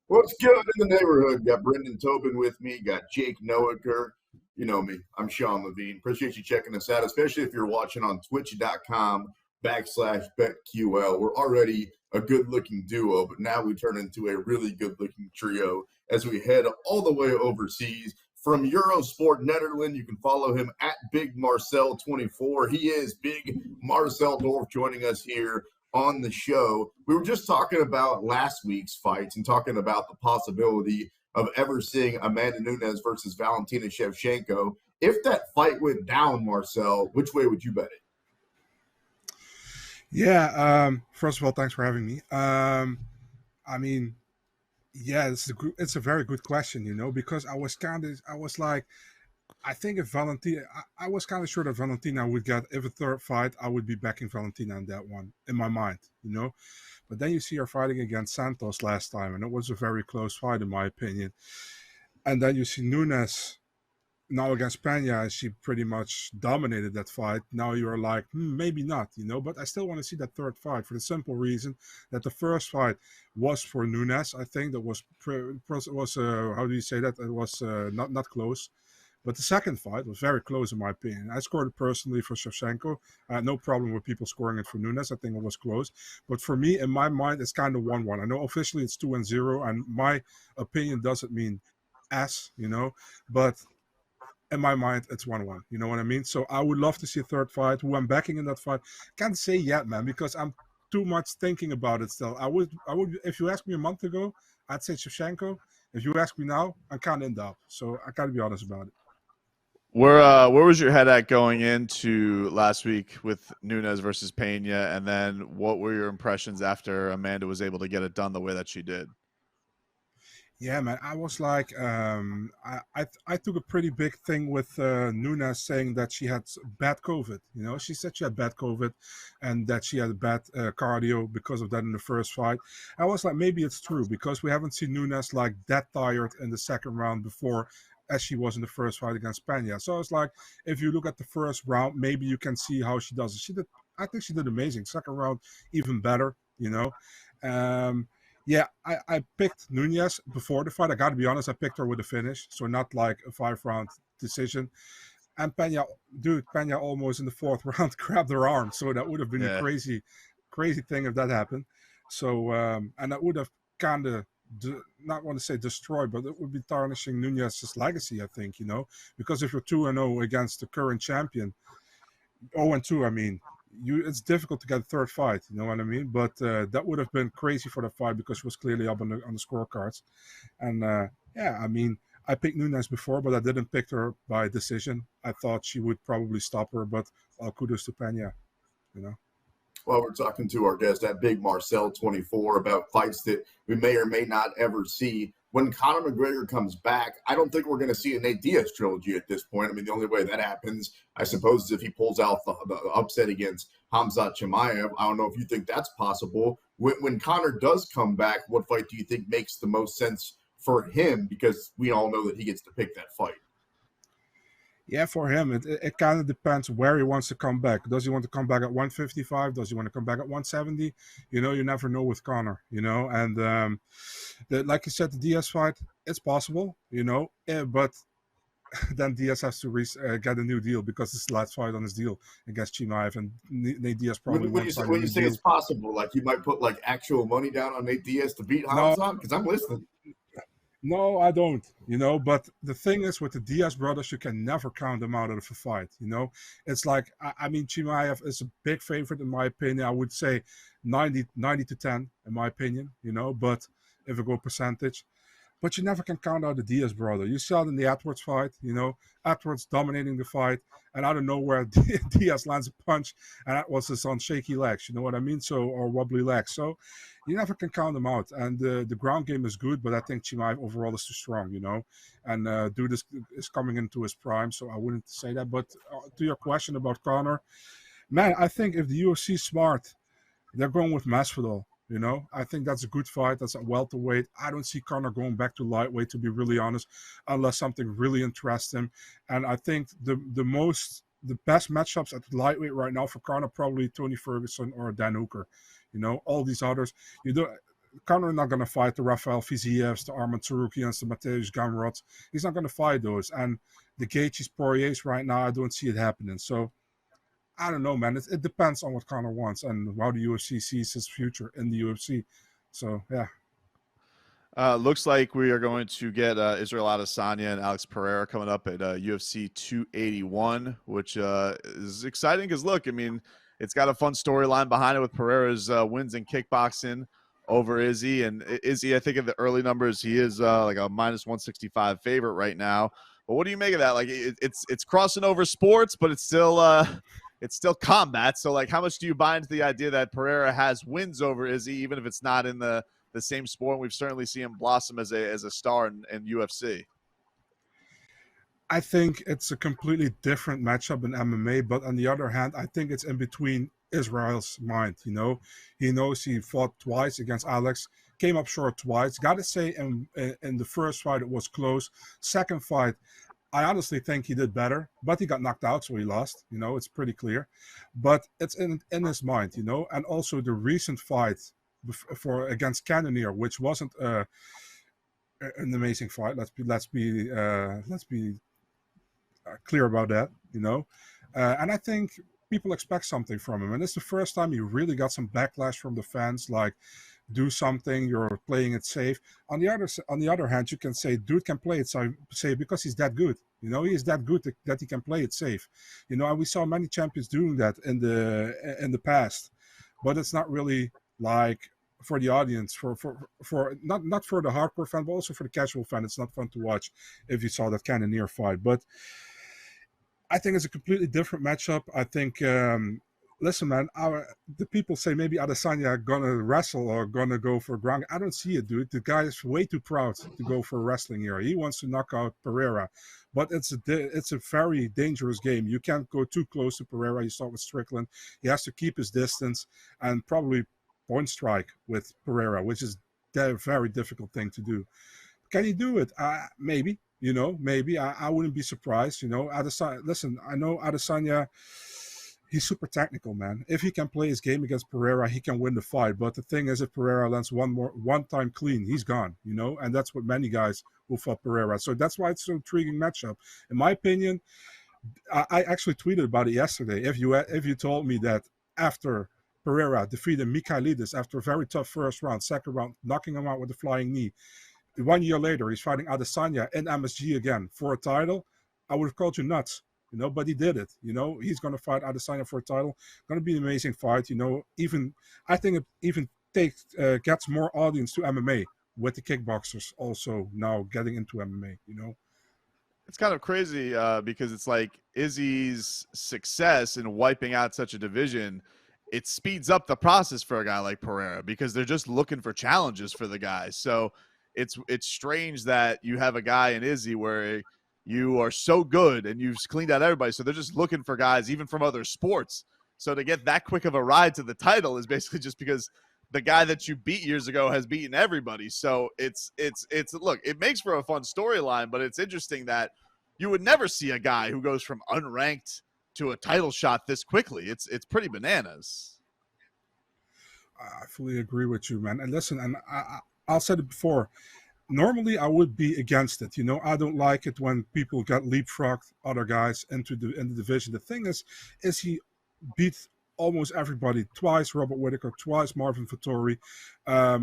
What's good in the neighborhood? Got Brendan Tobin with me. Got Jake Noaker. You know me. I'm Sean Levine. Appreciate you checking us out, especially if you're watching on twitch.com/BetQL. We're already a good-looking duo, but now we turn into a really good-looking trio as we head all the way overseas. From Eurosport Nederland, you can follow him at Big Marcel24. He is Big Marcel Dorff joining us here on the show. We were just talking about last week's fights and talking about the possibility of ever seeing Amanda Nunes versus Valentina Shevchenko. If that fight went down, Marcel, which way would you bet it? Yeah, first of all, thanks for having me. It's a very good question, because I was like, I think if Valentina, I was kind of sure that Valentina would get, if a third fight, I would be backing Valentina in that one, in my mind. But then you see her fighting against Santos last time, and it was a very close fight, in my opinion. And then you see Nunes now against Pena, and she pretty much dominated that fight. Now you're like, maybe not, but I still want to see that third fight for the simple reason that the first fight was for Nunes. I think that was, how do you say that? It was not close. But the second fight was very close, in my opinion. I scored it personally for Shevchenko. I had no problem with people scoring it for Nunes. I think it was close. But for me, in my mind, it's kind of 1-1. I know officially it's 2-0, and my opinion doesn't mean S, but in my mind, it's 1-1. You know what I mean? So I would love to see a third fight. Who I'm backing in that fight, can't say yet, man, because I'm too much thinking about it still. I would. If you asked me a month ago, I'd say Shevchenko. If you ask me now, I'm kind of in doubt. So I gotta be honest about it. Where was your head at going into last week with Nunes versus Pena, and then what were your impressions after Amanda was able to get it done the way that she did? Yeah, man, I was like, I took a pretty big thing with Nunes saying that she had bad COVID. She said she had bad COVID and that she had bad cardio because of that in the first fight. I was like, maybe it's true because we haven't seen Nunes like that tired in the second round before as she was in the first fight against Pena. So it's like, if you look at the first round, maybe you can see how she does it. I think she did amazing. Second round, even better, Yeah, I picked Nunes before the fight. I got to be honest, I picked her with a finish, so not like a 5-round decision. And Pena almost in the fourth round grabbed her arm, so that would have been a crazy thing if that happened. So, and that would have kind of, not want to say destroyed, but it would be tarnishing Nunes' legacy, I think, because if you're 2-0 against the current champion, 0-2, I mean, it's difficult to get a third fight, you know what I mean? But that would have been crazy for the fight because she was clearly up on the scorecards. And I picked Nunes before, but I didn't pick her by decision. I thought she would probably stop her, but all kudos to Pena, Well, we're talking to our guest at Big Marcel24 about fights that we may or may not ever see. When Conor McGregor comes back, I don't think we're going to see a Nate Diaz trilogy at this point. I mean, the only way that happens, I suppose, is if he pulls out the upset against Khamzat Chimaev. I don't know if you think that's possible. When Conor does come back, what fight do you think makes the most sense for him? Because we all know that he gets to pick that fight. Yeah, for him, it kind of depends where he wants to come back. Does he want to come back at 155? Does he want to come back at 170? You never know with Conor, And like you said, the Diaz fight, it's possible, but then Diaz has to get a new deal because it's the last fight on his deal against Chimaev, and Nate Diaz probably when you say it's possible, like you might put like actual money down on Nate Diaz to beat Khamzat? Because I'm listening. No, I don't, but the thing is with the Diaz brothers, you can never count them out of a fight, It's like, I mean, Chimaev is a big favorite in my opinion. I would say 90 to 10 in my opinion, but if I go percentage. But you never can count out the Diaz brother. You saw it in the Edwards fight, Edwards dominating the fight, and out of nowhere, Diaz lands a punch, and that was just on shaky legs, you know what I mean? Or wobbly legs. So you never can count them out. And the ground game is good, but I think Chimaev overall is too strong, And dude is coming into his prime, so I wouldn't say that. But to your question about Conor, man, I think if the UFC is smart, they're going with Masvidal. I think that's a good fight. That's a welterweight. I don't see Conor going back to lightweight, to be really honest, unless something really interests him. And I think the best matchups at lightweight right now for Conor, probably Tony Ferguson or Dan Hooker. All these others, Conor not going to fight the Rafael Fizievs, the Arman Tsarukyan, the Mateusz Gamrots. He's not going to fight those. And the Gaethje's, Poiriers right now, I don't see it happening. So I don't know, man. It depends on what Conor wants and how the UFC sees his future in the UFC. So, yeah. Looks like we are going to get Israel Adesanya and Alex Pereira coming up at UFC 281, which is exciting because, look, I mean, it's got a fun storyline behind it with Pereira's wins in kickboxing over Izzy. And Izzy, I think in the early numbers, he is like a minus 165 favorite right now. But what do you make of that? Like, it's crossing over sports, but it's still combat. So, like, how much do you buy into the idea that Pereira has wins over Izzy, even if it's not in the same sport? We've certainly seen him blossom as a star in UFC. I think it's a completely different matchup in MMA, but on the other hand, I think it's in between Israel's mind. You know, he knows he fought twice against Alex, came up short twice. Got to say, in the first fight it was close. Second fight, I honestly think he did better, but he got knocked out, so he lost. You know, it's pretty clear. But it's in his mind, you know, and also the recent fight against Cannonier, which wasn't an amazing fight. Let's be clear about that, you know. And I think people expect something from him, and it's the first time he really got some backlash from the fans, like, do something, you're playing it safe. On the other hand, you can say dude can play it safe because he's that good. You know, he is that good that he can play it safe. You know, and we saw many champions doing that in the past, but it's not really like for the audience, for not for the hardcore fan, but also for the casual fan. It's not fun to watch if you saw that kind of near fight. But I think it's a completely different matchup. I think, listen, man, the people say maybe Adesanya gonna wrestle or gonna go for ground. I don't see it, dude. The guy is way too proud to go for wrestling here. He wants to knock out Pereira, but it's a very dangerous game. You can't go too close to Pereira. You start with Strickland. He has to keep his distance and probably point strike with Pereira, which is a very difficult thing to do. Can he do it? Maybe. You know, maybe. I wouldn't be surprised. You know, Adesanya. Listen, I know Adesanya. He's super technical, man. If he can play his game against Pereira, he can win the fight. But the thing is, if Pereira lands one time clean, he's gone. You know, and that's what many guys who fought Pereira. So that's why it's so intriguing matchup. In my opinion, I actually tweeted about it yesterday. If you told me that after Pereira defeated Michailidis after a very tough first round, second round, knocking him out with a flying knee, 1 year later, he's fighting Adesanya in MSG again for a title, I would have called you nuts, you know, but he did it. You know, he's going to fight Adesanya for a title. Going to be an amazing fight, you know. I think it even gets more audience to MMA with the kickboxers also now getting into MMA, you know. It's kind of crazy because it's like Izzy's success in wiping out such a division, it speeds up the process for a guy like Pereira because they're just looking for challenges for the guy. So it's strange that you have a guy in Izzy where you are so good and you've cleaned out everybody. So they're just looking for guys even from other sports. So to get that quick of a ride to the title is basically just because the guy that you beat years ago has beaten everybody. So it's look, it makes for a fun storyline, but it's interesting that you would never see a guy who goes from unranked to a title shot this quickly. It's pretty bananas. I fully agree with you, man. And listen, and I'll said it before. Normally, I would be against it. You know, I don't like it when people get leapfrogged other guys in the division. The thing is he beat almost everybody twice. Robert Whittaker twice. Marvin Vettori.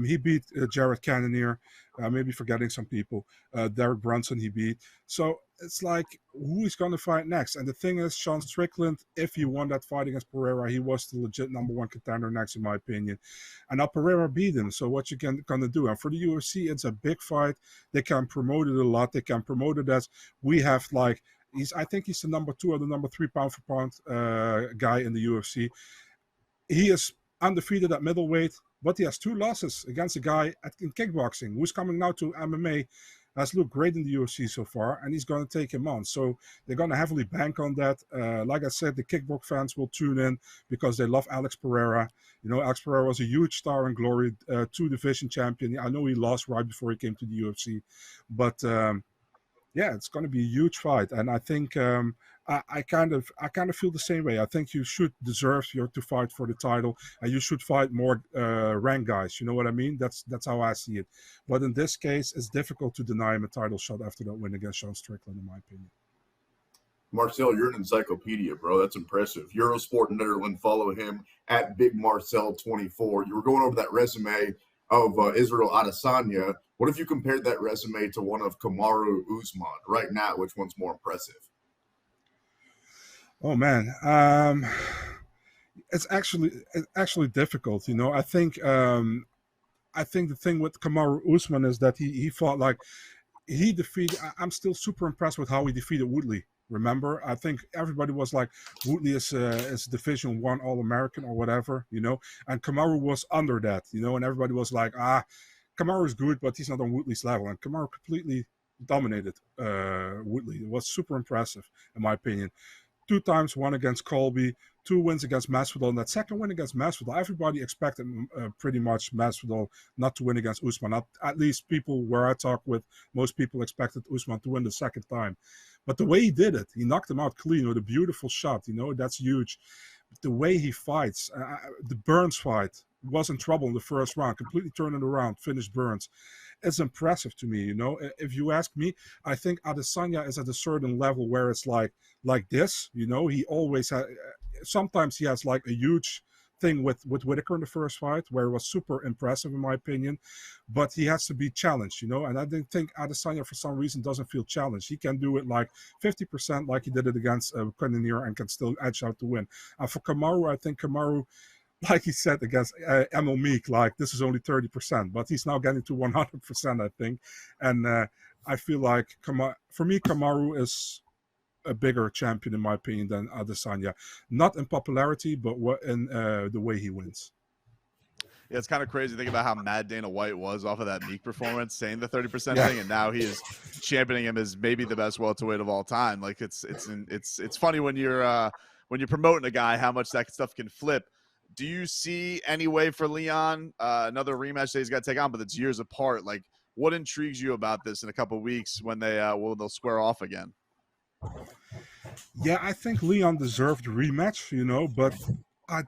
He beat Jared Cannonier. Maybe forgetting some people. Derek Brunson he beat. So it's like, who is going to fight next? And the thing is, Sean Strickland, if he won that fight against Pereira, he was the legit number one contender next, in my opinion. And now Pereira beat him. So what you going to do? And for the UFC, it's a big fight. They can promote it a lot. They can promote it as we have like, I think he's the number 2 or the number 3 pound for pound guy in the UFC. He is undefeated at middleweight, but he has 2 losses against a guy in kickboxing who's coming now to MMA, has looked great in the UFC so far, and he's going to take him on. So they're going to heavily bank on that. Like I said, the kickbox fans will tune in because they love Alex Pereira. You know, Alex Pereira was a huge star in glory, 2-division champion. I know he lost right before he came to the UFC, but yeah, it's going to be a huge fight. And I think I kind of feel the same way. I think you should deserve to fight for the title, and you should fight more ranked guys. You know what I mean? That's how I see it. But in this case, it's difficult to deny him a title shot after that win against Sean Strickland, in my opinion. Marcel, you're an encyclopedia, bro. That's impressive. Eurosport Nederland, follow him at Big Marcel24. You were going over that resume of Israel Adesanya. What if you compared that resume to one of Kamaru Usman right now? Which one's more impressive? Oh man, it's actually difficult. You know, I think the thing with Kamaru Usman is that he fought like he defeated. I'm still super impressed with how he defeated Woodley. Remember, I think everybody was like, Woodley is Division 1 All-American or whatever, you know, and Kamaru was under that, you know, and everybody was like, Kamaru is good, but he's not on Woodley's level, and Kamaru completely dominated Woodley. It was super impressive, in my opinion. 2 times, one against Colby, 2 wins against Masvidal, and that second win against Masvidal, everybody expected pretty much Masvidal not to win against Usman. At least people where I talk with, most people expected Usman to win the second time. But the way he did it, he knocked him out clean with a beautiful shot. You know, that's huge. The way he fights, the Burns fight, was in trouble in the first round, completely turned it around, finished Burns. It's impressive to me, you know. If you ask me, I think Adesanya is at a certain level where it's like this, you know. He always has, sometimes he has like a huge thing with Whitaker in the first fight where it was super impressive in my opinion, but he has to be challenged, you know, and I didn't think Adesanya for some reason doesn't feel challenged. He can do it like 50% like he did it against Cannonier and can still edge out to win. And for Kamaru, I think Kamaru, like he said against Emil Meek, like this is only 30%, but he's now getting to 100%, I think. And I feel like for me, Kamaru is a bigger champion in my opinion than Adesanya, not in popularity, but in the way he wins. Yeah, it's kind of crazy to think about how mad Dana White was off of that Meek performance, saying the 30% thing, and now he is championing him as maybe the best welterweight of all time. Like it's funny when you're promoting a guy how much that stuff can flip. Do you see any way for Leon another rematch that he's got to take on, but it's years apart? Like, what intrigues you about this in a couple of weeks when they'll square off again? Yeah, I think Leon deserved a rematch, you know, but I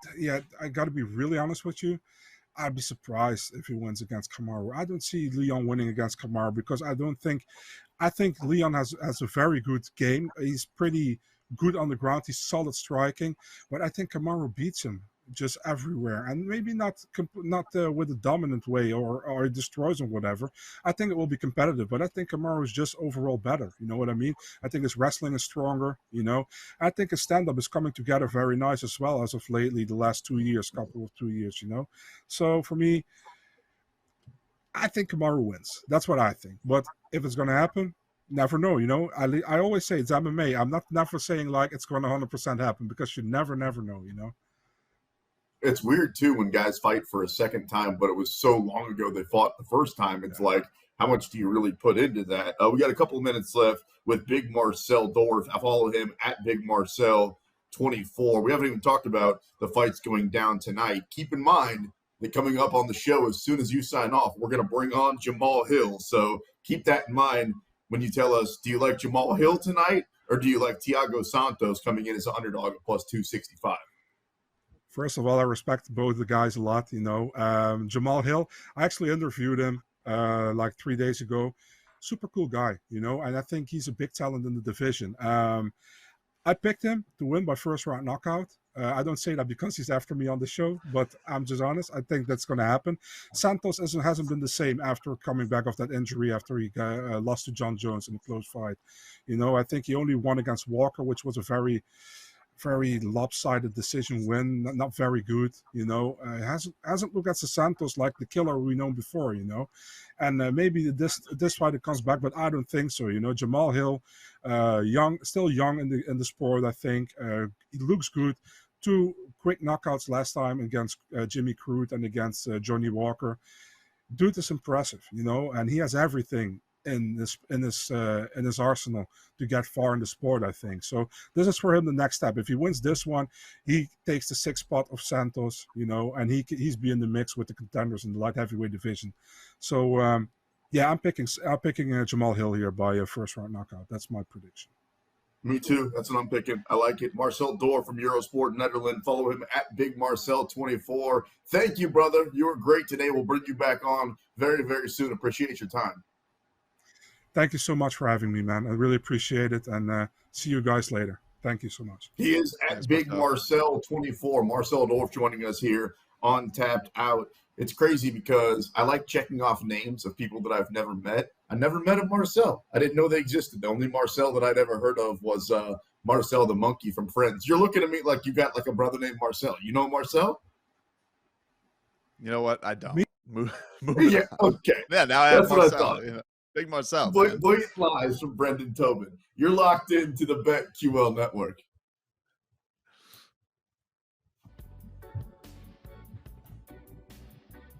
got to be really honest with you. I'd be surprised if he wins against Kamaru. I don't see Leon winning against Kamaru because I think Leon has a very good game. He's pretty good on the ground. He's solid striking, but I think Kamaru beats him just everywhere, and maybe not with a dominant way or destroys him, whatever. I think it will be competitive, but I think Kamaru is just overall better. You know what I mean? I think his wrestling is stronger. You know, I think his stand-up is coming together very nice as well as of lately, the last 2 years, couple of 2 years. You know, so for me, I think Kamaru wins. That's what I think. But if it's going to happen, never know. You know, I always say it's MMA. I'm not never saying like it's going to 100% happen because you never know. You know. It's weird too when guys fight for a second time, but it was so long ago they fought the first time. It's like, how much do you really put into that? We got a couple of minutes left with Big Marcel Dorff. I follow him at Big Marcel24. We haven't even talked about the fights going down tonight. Keep in mind that coming up on the show, as soon as you sign off, we're going to bring on Jamal Hill. So keep that in mind when you tell us, do you like Jamal Hill tonight or do you like Thiago Santos coming in as an underdog at plus 265? First of all, I respect both the guys a lot. You know, Jamal Hill, I actually interviewed him like 3 days ago. Super cool guy, you know, and I think he's a big talent in the division. I picked him to win by first round knockout. I don't say that because he's after me on the show, but I'm just honest. I think that's going to happen. Santos hasn't been the same after coming back off that injury after he lost to John Jones in a close fight. You know, I think he only won against Walker, which was a very lopsided decision win, not very good, you know. Hasn't looked at Santos like the killer we known before, you know. And maybe this fight it comes back, but I don't think so, you know. Jamal Hill, still young in the sport, I think. He looks good. 2 quick knockouts last time against Jimmy Crute and against Johnny Walker. Dude is impressive, you know, and he has everything in his arsenal to get far in the sport, I think. So this is for him the next step. If he wins this one, he takes the 6th spot of Santos, you know, and he's be in the mix with the contenders in the light heavyweight division. So I'm picking Jamal Hill here by a first round knockout. That's my prediction. Me too. That's what I'm picking. I like it. Marcel Dorff from Eurosport Nederland. Follow him at Big Marcel24. Thank you, brother. You were great today. We'll bring you back on very, very soon. Appreciate your time. Thank you so much for having me, man. I really appreciate it, and see you guys later. Thank you so much. He is at Big Marcel24. Marcel Dorff joining us here on Tapped Out. It's crazy because I like checking off names of people that I've never met. I never met a Marcel. I didn't know they existed. The only Marcel that I'd ever heard of was Marcel the monkey from Friends. You're looking at me like you got like a brother named Marcel. You know Marcel? You know what? I don't. Yeah, okay. Yeah, now I have That's what I Marcel. thought. You know, Big Marcel. Blatant lies from Brendan Tobin. You're locked into the BetQL network.